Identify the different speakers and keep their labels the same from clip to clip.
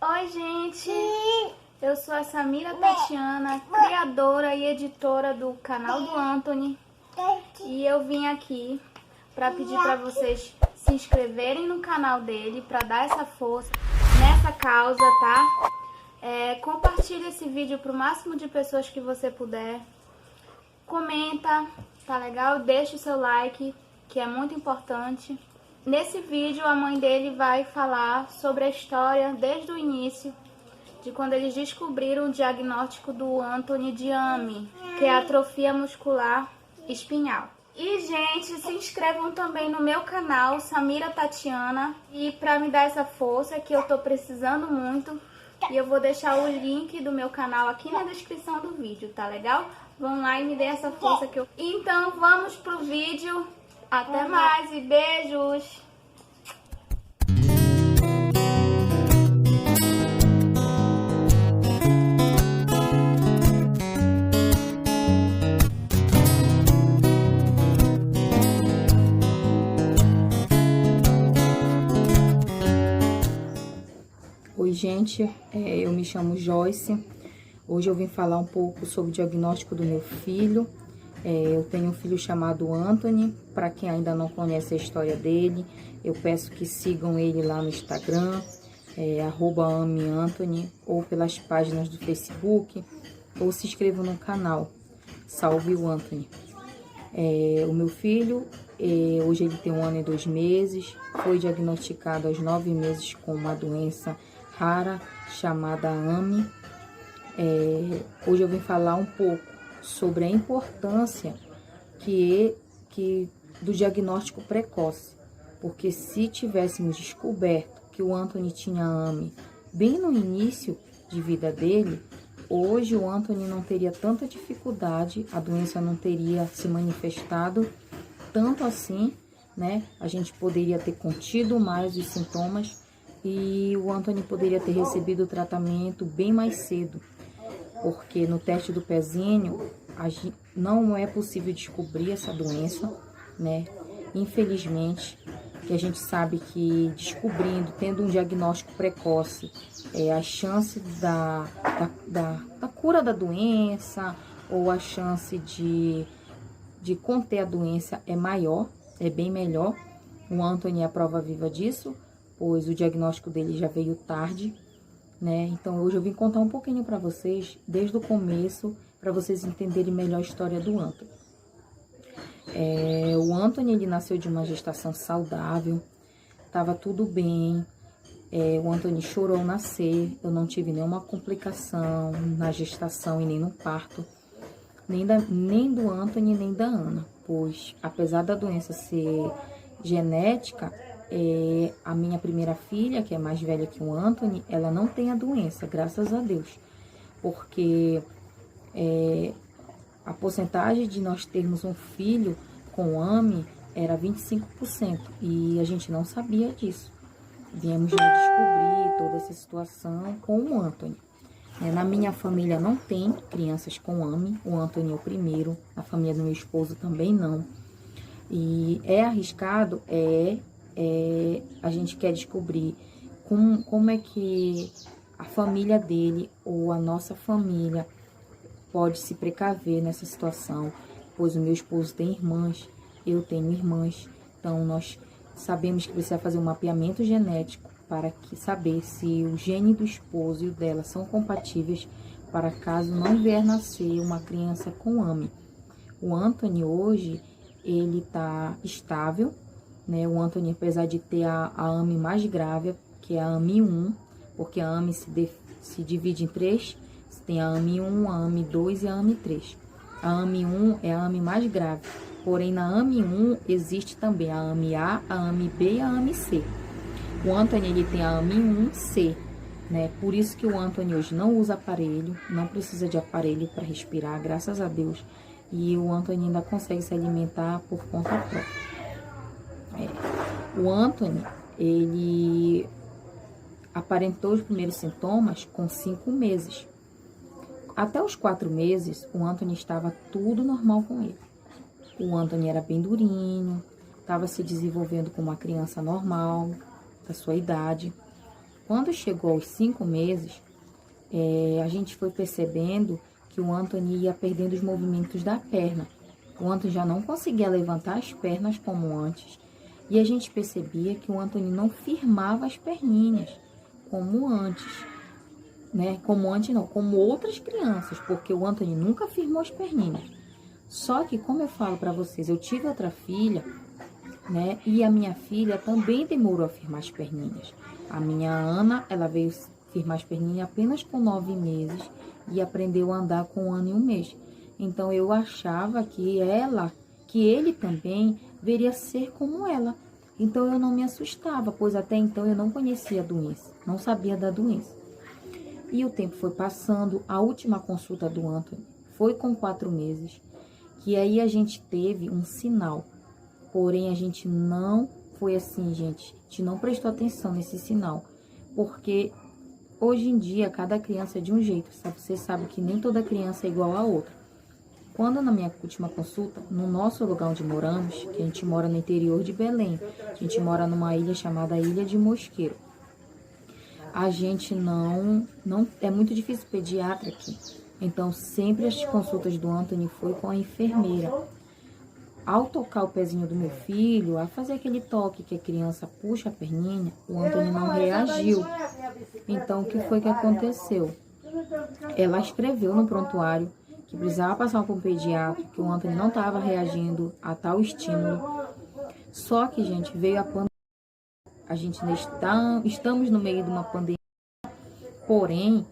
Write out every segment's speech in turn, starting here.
Speaker 1: Oi, gente! Eu sou a Samira Tatiana, criadora e editora do canal do Anthony. E eu vim aqui para pedir para vocês se inscreverem no canal dele, para dar essa força nessa causa, tá? Compartilhe esse vídeo para o máximo de pessoas que você puder. Comenta, tá legal? Deixe o seu like, que é muito importante. Nesse vídeo, a mãe dele vai falar sobre a história desde o início, de quando eles descobriram o diagnóstico do Anthony de AMI, que é atrofia muscular espinhal. E, gente, se inscrevam também no meu canal, Samira Tatiana, e para me dar essa força que eu tô precisando muito, e eu vou deixar o link do meu canal aqui na descrição do vídeo, tá legal? Vão lá e me dê essa força que eu... Então, vamos pro vídeo. Até mais e beijos!
Speaker 2: Oi, gente, eu me chamo Joyce. Hoje eu vim falar um pouco sobre o diagnóstico do meu filho. Eu tenho um filho chamado Anthony. Para quem ainda não conhece a história dele, eu peço que sigam ele lá no Instagram, @AmiAnthony, ou pelas páginas do Facebook, ou se inscrevam no canal Salve o Anthony. O meu filho, hoje ele tem 1 ano e 2 meses, foi diagnosticado aos 9 meses com uma doença rara chamada AMI. Hoje eu vim falar um pouco sobre a importância do diagnóstico precoce, porque se tivéssemos descoberto que o Anthony tinha AMI bem no início de vida dele, hoje o Anthony não teria tanta dificuldade, a doença não teria se manifestado tanto assim, né? A gente poderia ter contido mais os sintomas e o Anthony poderia ter recebido o tratamento bem mais cedo, porque no teste do pezinho não é possível descobrir essa doença, né? Infelizmente, que a gente sabe que descobrindo, tendo um diagnóstico precoce, a chance da cura da doença ou a chance de conter a doença é maior, é bem melhor. O Anthony é a prova viva disso, pois o diagnóstico dele já veio tarde, né? Então hoje eu vim contar um pouquinho para vocês, desde o começo, para vocês entenderem melhor a história do Anthony. O Anthony, ele nasceu de uma gestação saudável, tava tudo bem. O Anthony chorou ao nascer, eu não tive nenhuma complicação na gestação e nem no parto, nem do Anthony nem da Ana, pois apesar da doença ser genética, a minha primeira filha, que é mais velha que o Anthony, ela não tem a doença, graças a Deus, porque a porcentagem de nós termos um filho com AMI era 25%, e a gente não sabia disso. Viemos descobrir toda essa situação com o Anthony. Na minha família não tem crianças com AMI, o Anthony é o primeiro, a família do meu esposo também não. E é arriscado, a gente quer descobrir como é que a família dele ou a nossa família pode se precaver nessa situação, pois o meu esposo tem irmãs, eu tenho irmãs, então nós sabemos que precisa fazer um mapeamento genético para saber se o gene do esposo e o dela são compatíveis, para caso não vier nascer uma criança com AMI. O Anthony hoje, ele está estável, né? O Anthony, apesar de ter a AMI mais grave, que é a AMI 1, porque a AMI se divide em 3, tem a AMI 1, a AMI 2 e a AMI 3. A AMI 1 é a AMI mais grave, porém na AMI 1 existe também a AMI A, a AMI B e a AMI C. O Anthony, ele tem a AMI 1C, né? Por isso que o Anthony hoje não usa aparelho, não precisa de aparelho para respirar, graças a Deus. E o Anthony ainda consegue se alimentar por conta própria. O Anthony, ele aparentou os primeiros sintomas com 5 meses. Até os 4 meses, o Anthony estava tudo normal com ele. O Anthony era bem durinho, estava se desenvolvendo como uma criança normal, da sua idade. Quando chegou aos 5 meses, a gente foi percebendo que o Anthony ia perdendo os movimentos da perna. O Anthony já não conseguia levantar as pernas como antes. E a gente percebia que o Anthony não firmava as perninhas como antes. Né? Como antes não, como outras crianças, porque o Anthony nunca firmou as perninhas. Só que, como eu falo para vocês, eu tive outra filha, né? E a minha filha também demorou a firmar as perninhas. A minha Ana, ela veio firmar as perninhas apenas com 9 meses e aprendeu a andar com 1 ano e 1 mês. Então eu achava que ele também viria ser como ela. Então eu não me assustava, pois até então eu não conhecia a doença, não sabia da doença. E o tempo foi passando, a última consulta do Anthony foi com 4 meses, que aí a gente teve um sinal. Porém, a gente não foi assim, gente. A gente não prestou atenção nesse sinal. Porque hoje em dia, cada criança é de um jeito. Sabe? Você sabe que nem toda criança é igual a outra. Quando na minha última consulta, no nosso lugar onde moramos, que a gente mora no interior de Belém, a gente mora numa ilha chamada Ilha de Mosqueiro. A gente não é muito difícil pediatra aqui. Então, sempre as consultas do Anthony foi com a enfermeira. Ao tocar o pezinho do meu filho, a fazer aquele toque que a criança puxa a perninha, o Anthony não reagiu. Então, o que foi que aconteceu? Ela escreveu no prontuário que precisava passar por um pediatra, que o Anthony não estava reagindo a tal estímulo. Só que, gente, veio a pandemia. A gente estamos no meio de uma pandemia, porém,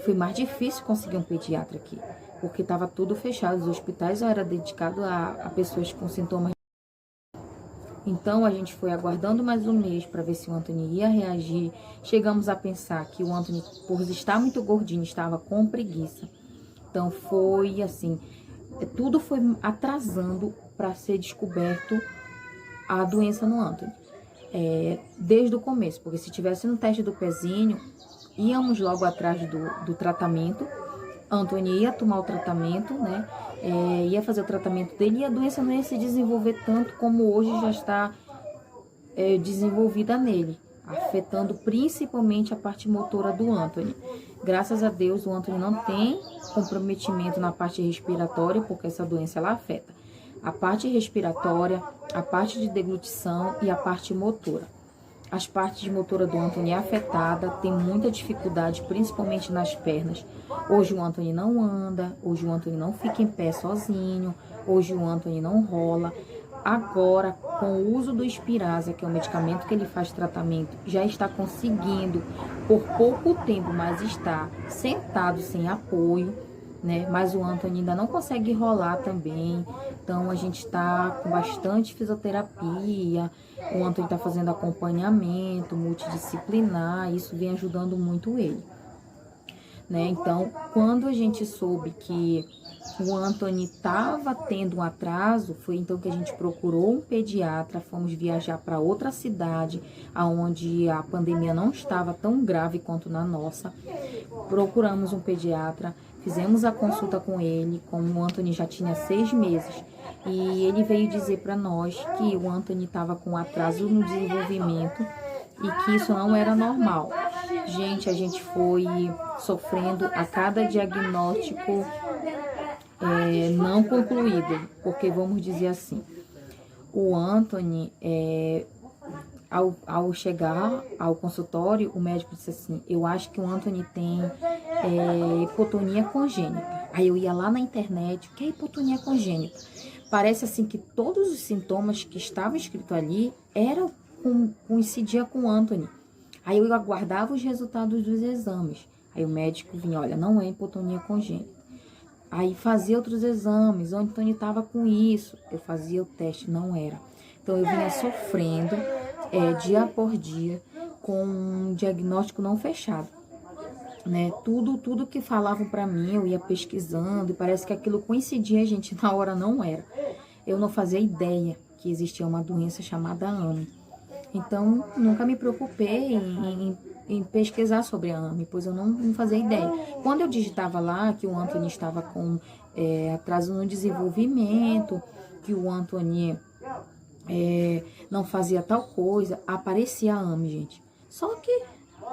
Speaker 2: foi mais difícil conseguir um pediatra aqui, porque estava tudo fechado, os hospitais eram dedicados a pessoas com sintomas. Então, a gente foi aguardando mais um mês para ver se o Anthony ia reagir. Chegamos a pensar que o Anthony, por estar muito gordinho, estava com preguiça. Então, foi assim, tudo foi atrasando para ser descoberto a doença no Anthony. Desde o começo, porque se tivesse no teste do pezinho, íamos logo atrás do tratamento. Anthony ia tomar o tratamento, né? Ia fazer o tratamento dele e a doença não ia se desenvolver tanto como hoje já está desenvolvida nele, afetando principalmente a parte motora do Anthony. Graças a Deus, o Anthony não tem comprometimento na parte respiratória, porque essa doença ela afeta a parte respiratória, a parte de deglutição e a parte motora. As partes de motora do Anthony é afetada, tem muita dificuldade, principalmente nas pernas. Hoje o Anthony não anda, hoje o Anthony não fica em pé sozinho, hoje o Anthony não rola. Agora, com o uso do Spinraza, que é o medicamento que ele faz tratamento, já está conseguindo, por pouco tempo, mas está sentado sem apoio, né? Mas o Anthony ainda não consegue rolar também. Então, a gente está com bastante fisioterapia. O Anthony está fazendo acompanhamento multidisciplinar. Isso vem ajudando muito ele, né? Então, quando a gente soube que o Anthony estava tendo um atraso, foi então que a gente procurou um pediatra, fomos viajar para outra cidade, onde a pandemia não estava tão grave quanto na nossa. Procuramos um pediatra, fizemos a consulta com ele, como o Anthony já tinha 6 meses. E ele veio dizer para nós que o Anthony estava com atraso no desenvolvimento e que isso não era normal. Gente, a gente foi sofrendo a cada diagnóstico não concluído, porque vamos dizer assim, o Anthony, ao chegar ao consultório, o médico disse assim, eu acho que o Anthony tem hipotonia congênita. Aí eu ia lá na internet, o que é hipotonia congênita? Parece assim que todos os sintomas que estavam escritos ali coincidia com o Anthony. Aí eu aguardava os resultados dos exames. Aí o médico vinha, olha, não é hipotonia congênita. Aí fazia outros exames, onde o Anthony estava com isso. Eu fazia o teste, não era. Então eu vinha sofrendo dia por dia com um diagnóstico não fechado, né? Tudo que falavam para mim, eu ia pesquisando e parece que aquilo coincidia, gente, na hora não era. Eu não fazia ideia que existia uma doença chamada AME. Então, nunca me preocupei em pesquisar sobre a AME, pois eu não fazia ideia. Quando eu digitava lá que o Anthony estava com atraso no desenvolvimento, que o Anthony não fazia tal coisa, aparecia a AME, gente. Só que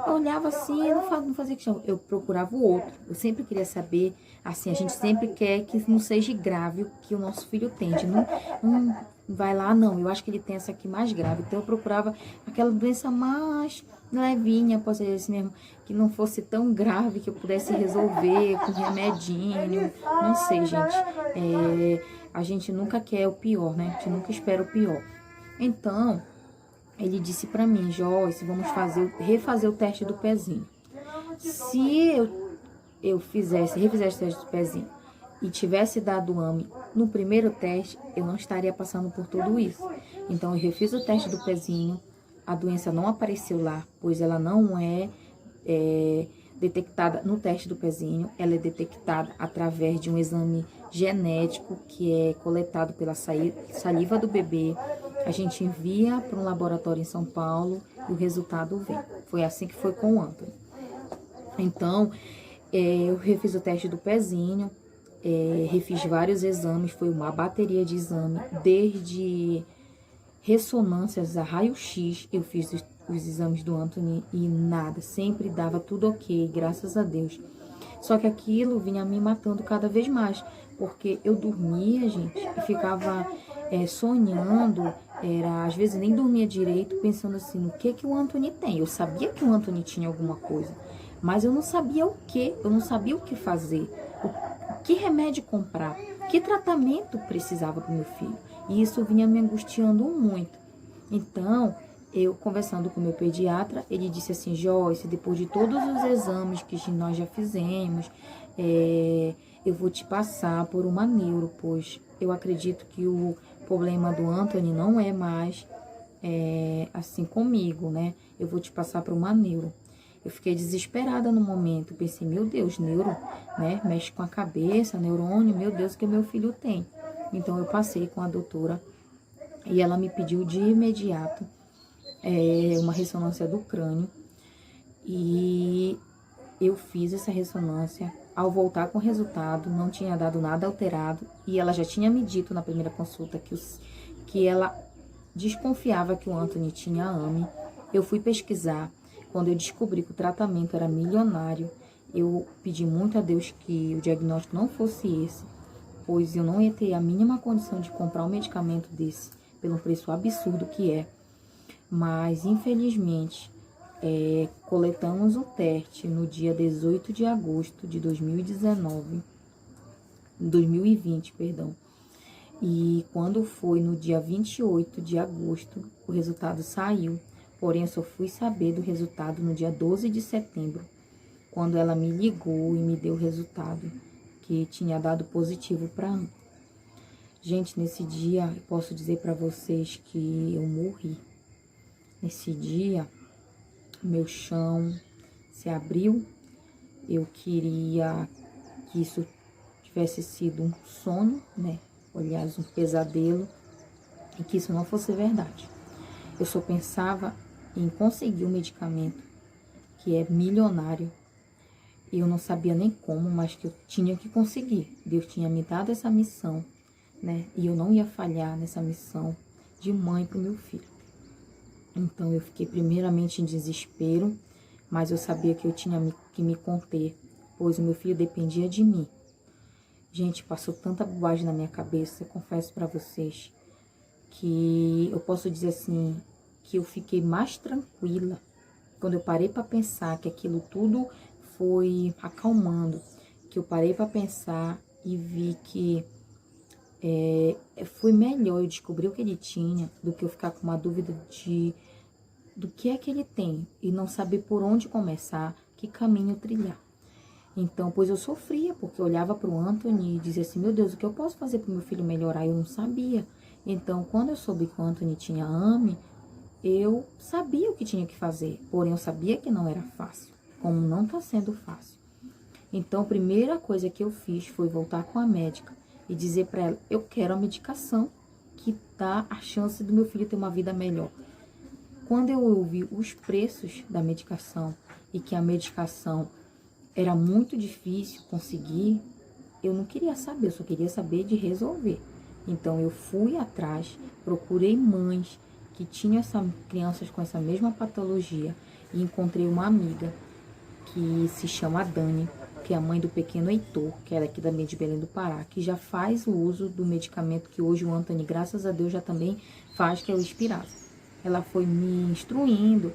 Speaker 2: eu olhava assim, eu não fazia questão, eu procurava o outro. Eu sempre queria saber, assim, a gente sempre quer que não seja grave o que o nosso filho tem. A gente não vai lá, não, eu acho que ele tem essa aqui mais grave. Então eu procurava aquela doença mais levinha, pode ser assim mesmo, que não fosse tão grave, que eu pudesse resolver com remedinho, não sei, gente. A gente nunca quer o pior, né? A gente nunca espera o pior. Então, ele disse pra mim, Joyce, vamos refazer o teste do pezinho. Se eu refizesse o teste do pezinho e tivesse dado AME no primeiro teste, eu não estaria passando por tudo isso. Então, eu refiz o teste do pezinho, a doença não apareceu lá, pois ela não é detectada no teste do pezinho, ela é detectada através de um exame genético que é coletado pela saliva do bebê. A gente envia para um laboratório em São Paulo e o resultado vem. Foi assim que foi com o Anthony. Então, eu refiz o teste do pezinho, refiz vários exames, foi uma bateria de exame, desde ressonâncias a raio-x, eu fiz os exames do Anthony e nada, sempre dava tudo ok, graças a Deus. Só que aquilo vinha me matando cada vez mais, porque eu dormia, gente, e ficava sonhando, às vezes nem dormia direito, pensando assim, no que o Anthony tem. Eu sabia que o Anthony tinha alguma coisa, mas eu não sabia o que, eu não sabia o que fazer, que remédio comprar, que tratamento precisava para o meu filho. E isso vinha me angustiando muito. Então, eu conversando com o meu pediatra, ele disse assim, Joyce, depois de todos os exames que nós já fizemos, eu vou te passar por uma neuro, pois eu acredito que o problema do Anthony não é mais assim comigo, né? Eu vou te passar por uma neuro. Eu fiquei desesperada no momento, pensei, meu Deus, neuro, né? Mexe com a cabeça, neurônio, meu Deus, o que meu filho tem. Então, eu passei com a doutora e ela me pediu de imediato uma ressonância do crânio e eu fiz essa ressonância. Ao voltar com o resultado, não tinha dado nada alterado e ela já tinha me dito na primeira consulta que ela desconfiava que o Anthony tinha AME. Eu fui pesquisar, quando eu descobri que o tratamento era milionário, eu pedi muito a Deus que o diagnóstico não fosse esse, pois eu não ia ter a mínima condição de comprar um medicamento desse, pelo preço absurdo que é. Mas, infelizmente, coletamos o teste no dia 18 de agosto de 2020, perdão. E quando foi no dia 28 de agosto, o resultado saiu. Porém, eu só fui saber do resultado no dia 12 de setembro, quando ela me ligou e me deu o resultado, que tinha dado positivo para AME. Gente, nesse dia, eu posso dizer para vocês que eu morri. Nesse dia, meu chão se abriu. Eu queria que isso tivesse sido um sonho, né? Aliás, um pesadelo, e que isso não fosse verdade. Eu só pensava em conseguir um medicamento que é milionário. Eu não sabia nem como, mas que eu tinha que conseguir. Deus tinha me dado essa missão, né? E eu não ia falhar nessa missão de mãe para o meu filho. Então, eu fiquei primeiramente em desespero, mas eu sabia que eu tinha que me conter, pois o meu filho dependia de mim. Gente, passou tanta bobagem na minha cabeça, eu confesso para vocês, que eu posso dizer assim, que eu fiquei mais tranquila quando eu parei para pensar que aquilo tudo foi acalmando, que eu parei para pensar e vi que foi melhor eu descobrir o que ele tinha do que eu ficar com uma dúvida do que é que ele tem e não saber por onde começar, que caminho trilhar. Então, pois eu sofria, porque eu olhava para o Anthony e dizia assim, meu Deus, o que eu posso fazer para o meu filho melhorar? Eu não sabia. Então, quando eu soube que o Anthony tinha AME, eu sabia o que tinha que fazer, porém eu sabia que não era fácil, como não está sendo fácil. Então, a primeira coisa que eu fiz foi voltar com a médica e dizer para ela, eu quero a medicação que dá a chance do meu filho ter uma vida melhor. Quando eu ouvi os preços da medicação e que a medicação era muito difícil conseguir, eu não queria saber, eu só queria saber de resolver. Então, eu fui atrás, procurei mães que tinham crianças com essa mesma patologia e encontrei uma amiga que se chama Dani, que é a mãe do pequeno Heitor, que era aqui da de Belém do Pará, que já faz o uso do medicamento que hoje o Anthony, graças a Deus, já também faz, que é o Spinraza. Ela foi me instruindo,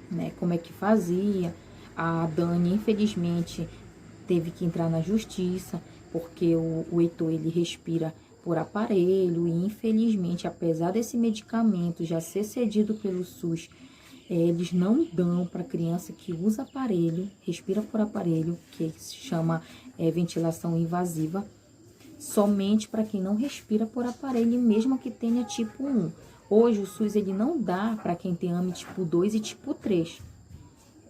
Speaker 2: né, como é que fazia. A Dani, infelizmente, teve que entrar na justiça, porque o Heitor, ele respira por aparelho, e infelizmente, apesar desse medicamento já ser cedido pelo SUS, eles não dão para criança que usa aparelho, respira por aparelho, que se chama ventilação invasiva, somente para quem não respira por aparelho, mesmo que tenha tipo 1. Hoje o SUS ele não dá para quem tem AME tipo 2 e tipo 3.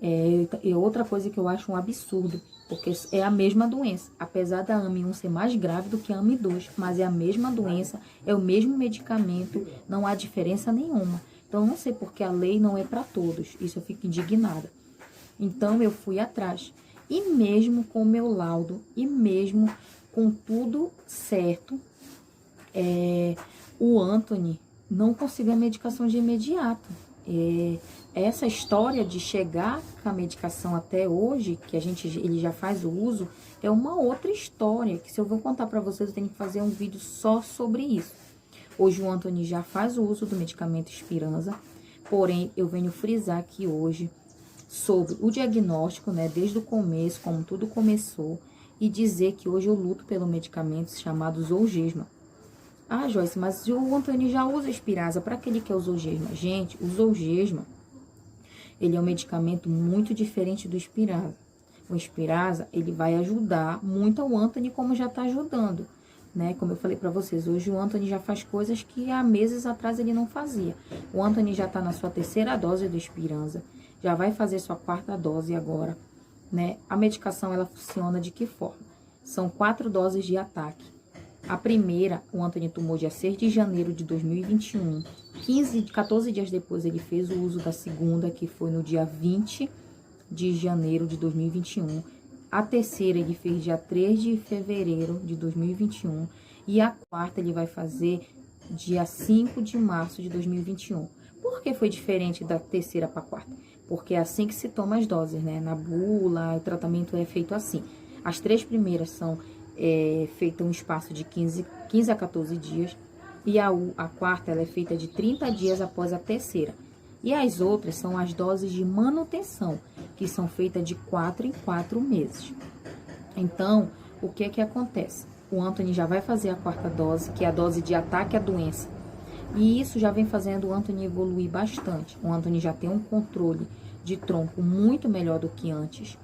Speaker 2: É outra coisa que eu acho um absurdo, porque é a mesma doença, apesar da AME 1 ser mais grave do que a AME 2, mas é a mesma doença, é o mesmo medicamento, não há diferença nenhuma. Então, eu não sei porque a lei não é para todos. Isso eu fico indignada. Então, eu fui atrás. E mesmo com o meu laudo, e mesmo com tudo certo, o Anthony não conseguiu a medicação de imediato. Essa história de chegar com a medicação até hoje, que ele já faz o uso, é uma outra história, que se eu vou contar para vocês, eu tenho que fazer um vídeo só sobre isso. Hoje o Anthony já faz o uso do medicamento Spinraza, porém eu venho frisar aqui hoje sobre o diagnóstico, né, desde o começo, como tudo começou, e dizer que hoje eu luto pelo medicamento chamado Zolgensma. Ah, Joyce, mas o Anthony já usa Spinraza, para que ele quer o Zolgensma? Gente, o Zolgensma, ele é um medicamento muito diferente do Spinraza. O Spinraza, ele vai ajudar muito ao Anthony, como já está ajudando. Né? Como eu falei para vocês, hoje o Anthony já faz coisas que há meses atrás ele não fazia. O Anthony já está na sua 3ª dose do Spinraza, já vai fazer sua 4ª dose agora, né? A medicação, ela funciona de que forma? São 4 doses de ataque. A primeira, o Anthony tomou dia 6 de janeiro de 2021. 14 dias depois, ele fez o uso da segunda, que foi no dia 20 de janeiro de 2021. A terceira ele fez dia 3 de fevereiro de 2021 e a quarta ele vai fazer dia 5 de março de 2021. Por que foi diferente da terceira para a quarta? Porque é assim que se toma as doses, né? Na bula, o tratamento é feito assim. As 3 primeiras são feitas um espaço de 15 a 14 dias e a quarta ela é feita de 30 dias após a terceira. E as outras são as doses de manutenção, que são feitas de 4 em 4 meses. Então, o que é que acontece? O Anthony já vai fazer a 4ª dose, que é a dose de ataque à doença. E isso já vem fazendo o Anthony evoluir bastante. O Anthony já tem um controle de tronco muito melhor do que antes.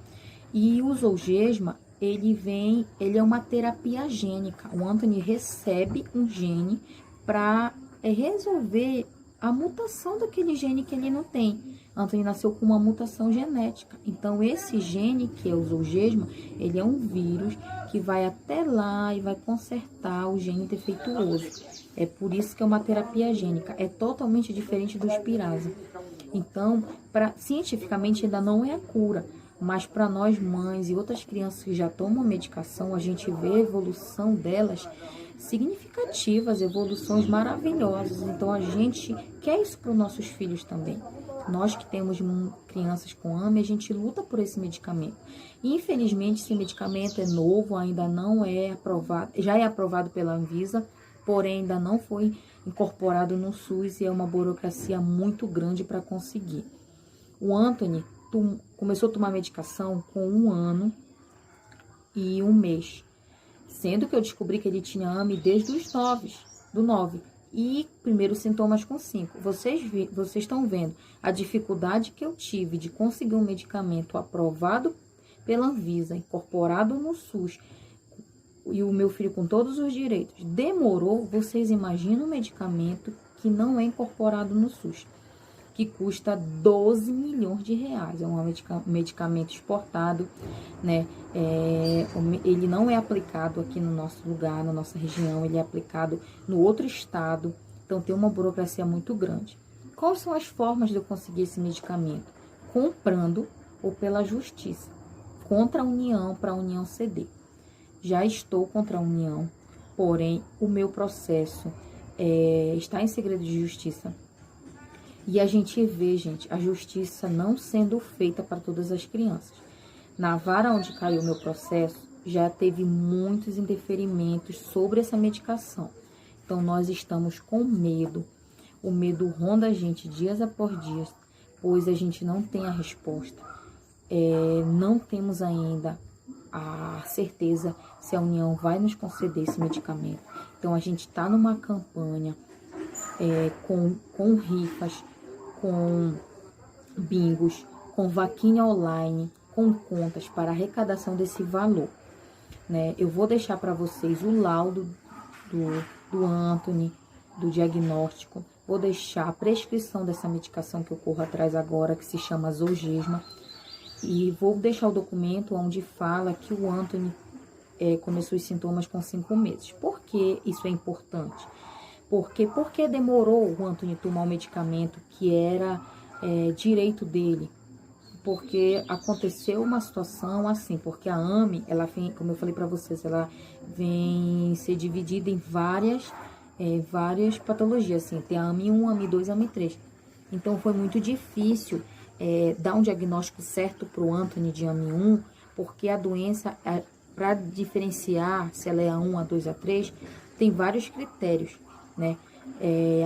Speaker 2: E o Zolgensma, ele é uma terapia gênica. O Anthony recebe um gene para resolver a mutação daquele gene que ele não tem. Anthony nasceu com uma mutação genética. Então, esse gene, que é o Zolgensma, ele é um vírus que vai até lá e vai consertar o gene defeituoso. É por isso que é uma terapia gênica. É totalmente diferente do Spinraza. Então, cientificamente ainda não é a cura. Mas para nós mães e outras crianças que já tomam medicação, a gente vê a evolução delas significativas, evoluções maravilhosas. Então, a gente quer isso para os nossos filhos também. Nós que temos crianças com AME, a gente luta por esse medicamento. Infelizmente, esse medicamento é novo, ainda não é aprovado, já é aprovado pela Anvisa, porém ainda não foi incorporado no SUS e é uma burocracia muito grande para conseguir. O Anthony começou a tomar medicação com 1 ano e 1 mês. Sendo que eu descobri que ele tinha AME desde os 9. E primeiros sintomas com 5. Vocês estão vendo a dificuldade que eu tive de conseguir um medicamento aprovado pela Anvisa, incorporado no SUS, e o meu filho com todos os direitos. Demorou, vocês imaginam um medicamento que não é incorporado no SUS, que custa 12 milhões de reais. É um medicamento exportado, né? Ele não é aplicado aqui no nosso lugar, na nossa região, ele é aplicado no outro estado, então tem uma burocracia muito grande. Quais são as formas de eu conseguir esse medicamento? Comprando ou pela justiça, contra a União, para a União ceder. Já estou contra a União, porém o meu processo está em segredo de justiça. E a gente vê, gente, a justiça não sendo feita para todas as crianças. Na vara onde caiu o meu processo, já teve muitos indeferimentos sobre essa medicação. Então, nós estamos com medo. O medo ronda a gente dias após dias, pois a gente não tem a resposta. Não temos ainda a certeza se a União vai nos conceder esse medicamento. Então, a gente está numa campanha com rifas, com bingos, com vaquinha online, com contas para arrecadação desse valor, né? Eu vou deixar para vocês o laudo do Anthony, do diagnóstico. Vou deixar a prescrição dessa medicação que eu corro atrás agora, que se chama Zolgensma. E vou deixar o documento onde fala que o Anthony começou os sintomas com 5 meses. Por que isso é importante? Porque demorou o Anthony tomar o medicamento que era direito dele? Porque aconteceu uma situação assim, porque a AME, ela vem, como eu falei para vocês, ela vem ser dividida em várias patologias, assim, tem a AME 1, AME 2, AME 3. Então foi muito difícil dar um diagnóstico certo para o Anthony de AME 1, porque a doença, para diferenciar se ela é A1, A2, A3, tem vários critérios, né?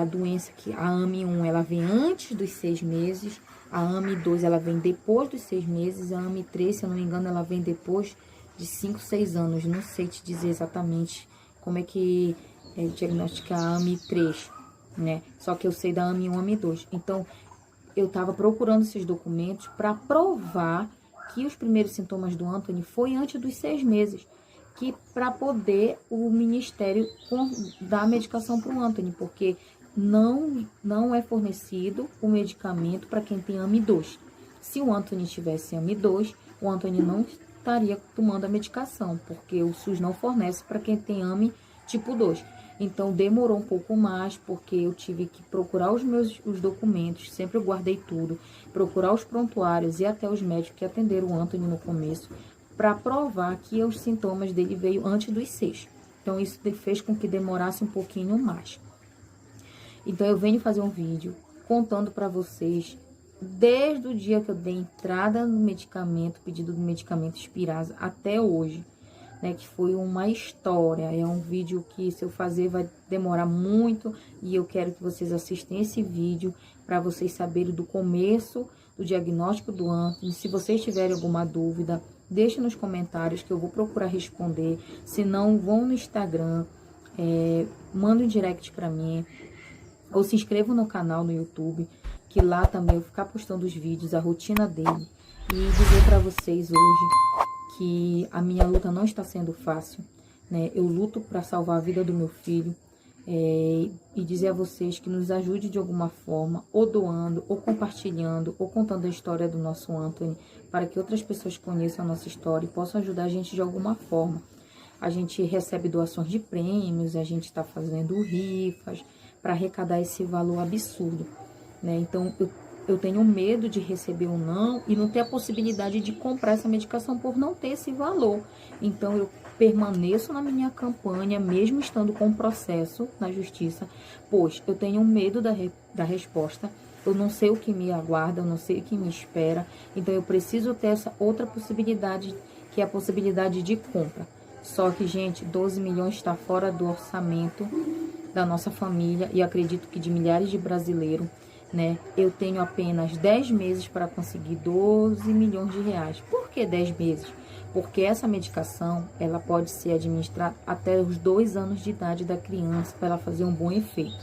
Speaker 2: A doença que a AME 1 ela vem antes dos 6 meses, a AME 2 ela vem depois dos 6 meses, a AME 3, se eu não me engano, ela vem depois de 5, 6 anos. Não sei te dizer exatamente como é que diagnostica a AME 3, né? Só que eu sei da AME 1, AME 2. Então, eu estava procurando esses documentos para provar que os primeiros sintomas do Anthony foi antes dos 6 meses, que para poder o Ministério dar a medicação para o Anthony, porque não é fornecido o medicamento para quem tem AME 2. Se o Anthony tivesse AME 2, o Anthony não estaria tomando a medicação, porque o SUS não fornece para quem tem AME tipo 2. Então, demorou um pouco mais, porque eu tive que procurar os documentos, sempre eu guardei tudo, procurar os prontuários e até os médicos que atenderam o Anthony no começo, para provar que os sintomas dele veio antes dos 6. Então, isso fez com que demorasse um pouquinho mais. Então, eu venho fazer um vídeo contando para vocês, desde o dia que eu dei entrada no medicamento, pedido do medicamento Spinraza, até hoje, né, que foi uma história. É um vídeo que, se eu fazer, vai demorar muito, e eu quero que vocês assistam esse vídeo para vocês saberem do começo do diagnóstico do Anthony. Se vocês tiverem alguma dúvida, deixe nos comentários que eu vou procurar responder. Se não, vão no Instagram, manda um direct para mim, ou se inscrevam no canal no YouTube, que lá também eu vou ficar postando os vídeos, a rotina dele. E dizer para vocês hoje que a minha luta não está sendo fácil, né? Eu luto para salvar a vida do meu filho, e dizer a vocês que nos ajude de alguma forma, ou doando, ou compartilhando, ou contando a história do nosso Anthony, para que outras pessoas conheçam a nossa história e possam ajudar a gente de alguma forma. A gente recebe doações de prêmios, a gente está fazendo rifas para arrecadar esse valor absurdo, né? Então, eu tenho medo de receber um não e não ter a possibilidade de comprar essa medicação por não ter esse valor. Então, eu permaneço na minha campanha, mesmo estando com o processo na justiça, pois eu tenho medo da resposta. Eu não sei o que me aguarda, eu não sei o que me espera. Então, eu preciso ter essa outra possibilidade, que é a possibilidade de compra. Só que, gente, 12 milhões está fora do orçamento da nossa família e acredito que de milhares de brasileiros, né? Eu tenho apenas 10 meses para conseguir 12 milhões de reais. Por que 10 meses? Porque essa medicação, ela pode ser administrada até os 2 anos de idade da criança para ela fazer um bom efeito.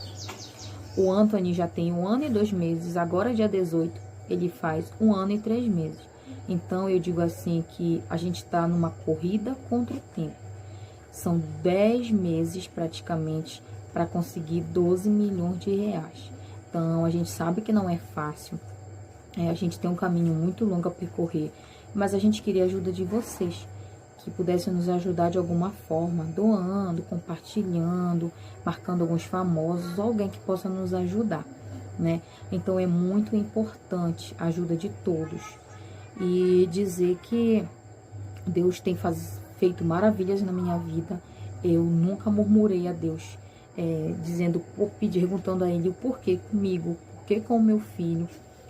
Speaker 2: O Anthony já tem 1 ano e 2 meses, agora dia 18, ele faz 1 ano e 3 meses. Então, eu digo assim que a gente está numa corrida contra o tempo. São 10 meses praticamente para conseguir 12 milhões de reais. Então, a gente sabe que não é fácil, a gente tem um caminho muito longo a percorrer, mas a gente queria a ajuda de vocês, que pudessem nos ajudar de alguma forma, doando, compartilhando, marcando alguns famosos, alguém que possa nos ajudar, né? Então, é muito importante a ajuda de todos. E dizer que Deus tem feito maravilhas na minha vida. Eu nunca murmurei a Deus, perguntando a Ele o porquê comigo, por que com o meu filho?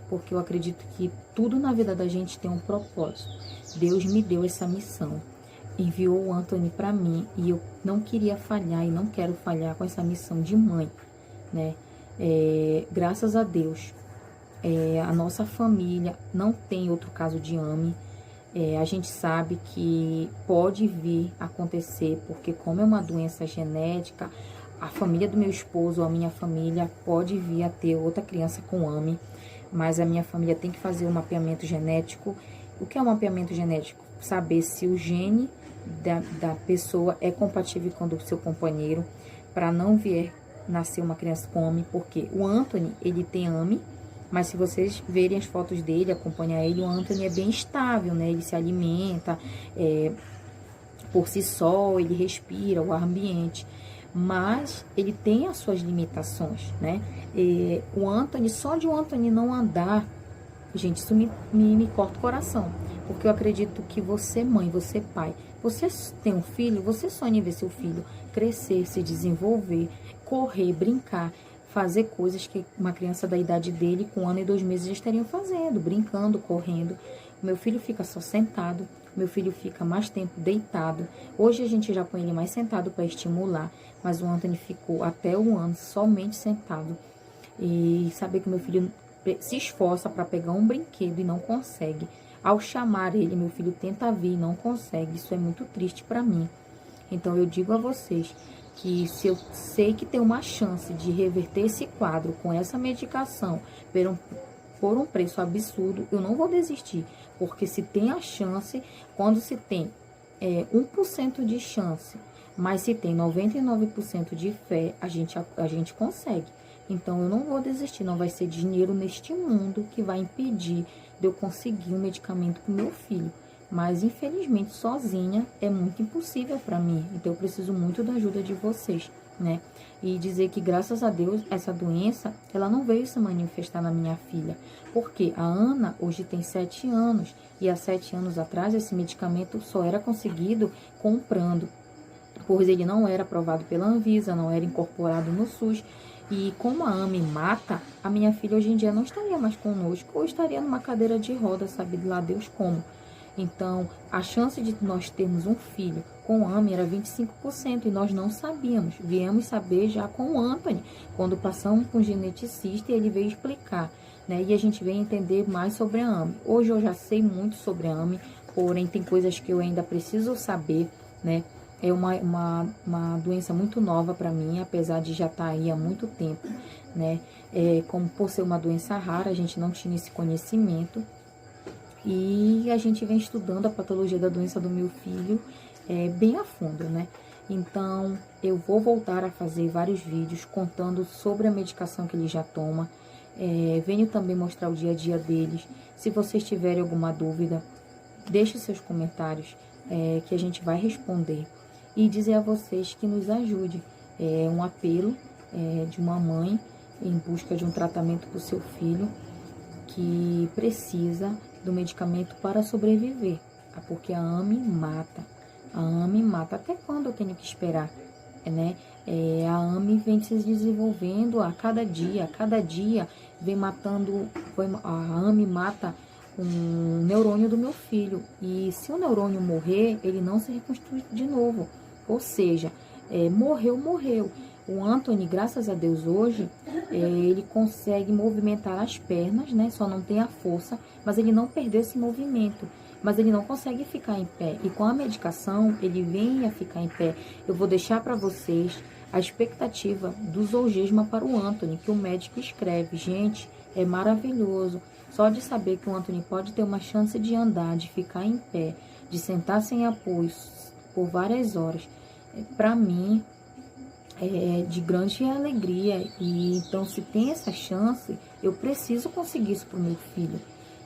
Speaker 2: Porque eu acredito que tudo na vida da gente tem um propósito. Deus me deu essa missão, enviou o Anthony para mim e eu não queria falhar e não quero falhar com essa missão de mãe, né? Graças a Deus, a nossa família não tem outro caso de AME. A gente sabe que pode vir a acontecer, porque como é uma doença genética, a família do meu esposo ou a minha família pode vir a ter outra criança com AME, mas a minha família tem que fazer um mapeamento genético. O que é um mapeamento genético? Saber se o gene da pessoa é compatível com o do seu companheiro, para não vier nascer uma criança com AME, porque o Anthony, ele tem AME, mas se vocês verem as fotos dele, acompanhar ele, o Anthony é bem estável, né? Ele se alimenta por si só, ele respira o ar ambiente, mas ele tem as suas limitações, né? O Anthony, só de o Anthony não andar, gente, isso me corta o coração, porque eu acredito que você, mãe, você, pai, você tem um filho, você sonha em ver seu filho crescer, se desenvolver, correr, brincar, fazer coisas que uma criança da idade dele, com 1 ano e 2 meses, já estariam fazendo, brincando, correndo. O meu filho fica só sentado, meu filho fica mais tempo deitado. Hoje a gente já põe ele mais sentado para estimular, mas o Anthony ficou até 1 ano somente sentado. E saber que meu filho se esforça para pegar um brinquedo e não consegue. Ao chamar ele, meu filho tenta vir e não consegue. Isso é muito triste para mim. Então eu digo a vocês que se eu sei que tem uma chance de reverter esse quadro com essa medicação por um preço absurdo, eu não vou desistir. Porque se tem a chance, quando se tem 1% de chance, mas se tem 99% de fé, a gente consegue. Então eu não vou desistir, não vai ser dinheiro neste mundo que vai impedir de eu conseguir um medicamento para o meu filho. Mas, infelizmente, sozinha é muito impossível para mim. Então, eu preciso muito da ajuda de vocês, né? E dizer que, graças a Deus, essa doença, ela não veio se manifestar na minha filha. Porque a Ana, hoje, tem 7 anos. E há 7 anos atrás, esse medicamento só era conseguido comprando. Pois ele não era aprovado pela Anvisa, não era incorporado no SUS. E como a AME mata, a minha filha, hoje em dia, não estaria mais conosco. Ou estaria numa cadeira de roda, sabe lá Deus como. Então, a chance de nós termos um filho com AME era 25% e nós não sabíamos. Viemos saber já com o Anthony, quando passamos com o geneticista e ele veio explicar, né? E a gente veio entender mais sobre a AME. Hoje eu já sei muito sobre a AME, porém tem coisas que eu ainda preciso saber, né? É uma doença muito nova para mim, apesar de já estar aí há muito tempo, né? Como por ser uma doença rara, a gente não tinha esse conhecimento. E a gente vem estudando a patologia da doença do meu filho bem a fundo, né? Então, eu vou voltar a fazer vários vídeos contando sobre a medicação que ele já toma. Venho também mostrar o dia a dia deles. Se vocês tiverem alguma dúvida, deixe seus comentários que a gente vai responder. E dizer a vocês que nos ajude. É um apelo de uma mãe em busca de um tratamento para o seu filho que precisa do medicamento para sobreviver, porque a AME mata. A AME mata. Até quando eu tenho que esperar, né? A AME vem se desenvolvendo a cada dia vem matando. A AME mata um neurônio do meu filho. E se o neurônio morrer, ele não se reconstrui de novo. Ou seja, morreu. O Anthony, graças a Deus, hoje, ele consegue movimentar as pernas, né? Só não tem a força, mas ele não perdeu esse movimento. Mas ele não consegue ficar em pé. E com a medicação, ele vem a ficar em pé. Eu vou deixar para vocês a expectativa do Zolgensma para o Anthony, que o médico escreve. Gente, é maravilhoso. Só de saber que o Anthony pode ter uma chance de andar, de ficar em pé, de sentar sem apoio por várias horas, para mim, de grande alegria. E então, se tem essa chance, eu preciso conseguir isso para o meu filho.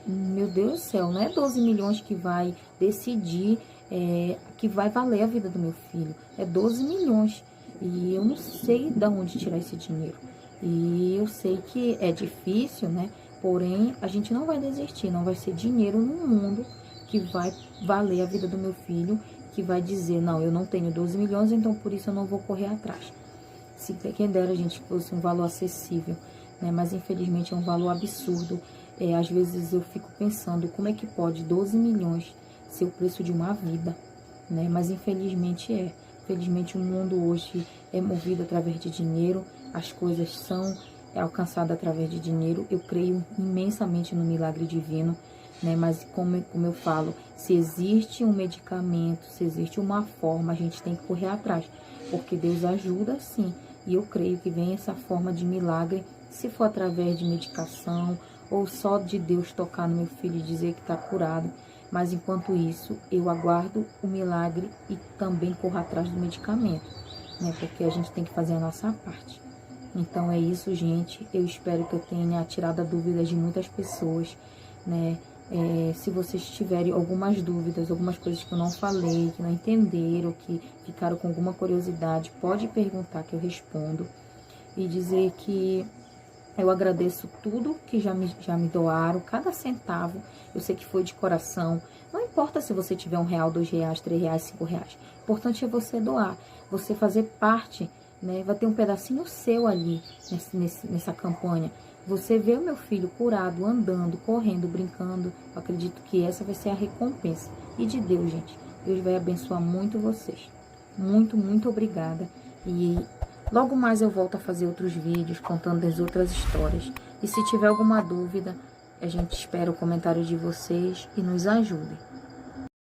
Speaker 2: Meu Deus do céu, não é 12 milhões que vai decidir, que vai valer a vida do meu filho. É 12 milhões. E eu não sei de onde tirar esse dinheiro. E eu sei que é difícil, né? Porém, a gente não vai desistir. Não vai ser dinheiro no mundo que vai valer a vida do meu filho, que vai dizer, não, eu não tenho 12 milhões, então por isso eu não vou correr atrás. Se quem dera a gente fosse um valor acessível, né? Mas infelizmente é um valor absurdo. Às vezes eu fico pensando como é que pode 12 milhões ser o preço de uma vida, né? Mas infelizmente é. Infelizmente o mundo hoje é movido através de dinheiro, as coisas são alcançadas através de dinheiro. Eu creio imensamente no milagre divino, né? Mas como eu falo, se existe um medicamento, se existe uma forma, a gente tem que correr atrás, porque Deus ajuda sim. E eu creio que vem essa forma de milagre, se for através de medicação, ou só de Deus tocar no meu filho e dizer que está curado. Mas enquanto isso, eu aguardo o milagre e também corro atrás do medicamento, né? Porque a gente tem que fazer a nossa parte. Então é isso, gente. Eu espero que eu tenha tirado a dúvida de muitas pessoas, né? Se vocês tiverem algumas dúvidas, algumas coisas que eu não falei, que não entenderam, que ficaram com alguma curiosidade, pode perguntar que eu respondo. E dizer que eu agradeço tudo que já me doaram, cada centavo. Eu sei que foi de coração. Não importa se você tiver R$1, R$2, R$3, R$5. O importante é você doar, você fazer parte, né? Vai ter um pedacinho seu ali nessa campanha. Você vê o meu filho curado, andando, correndo, brincando. Eu acredito que essa vai ser a recompensa. E de Deus, gente. Deus vai abençoar muito vocês. Muito, muito obrigada. E logo mais eu volto a fazer outros vídeos contando as outras histórias. E se tiver alguma dúvida, a gente espera o comentário de vocês e nos ajude.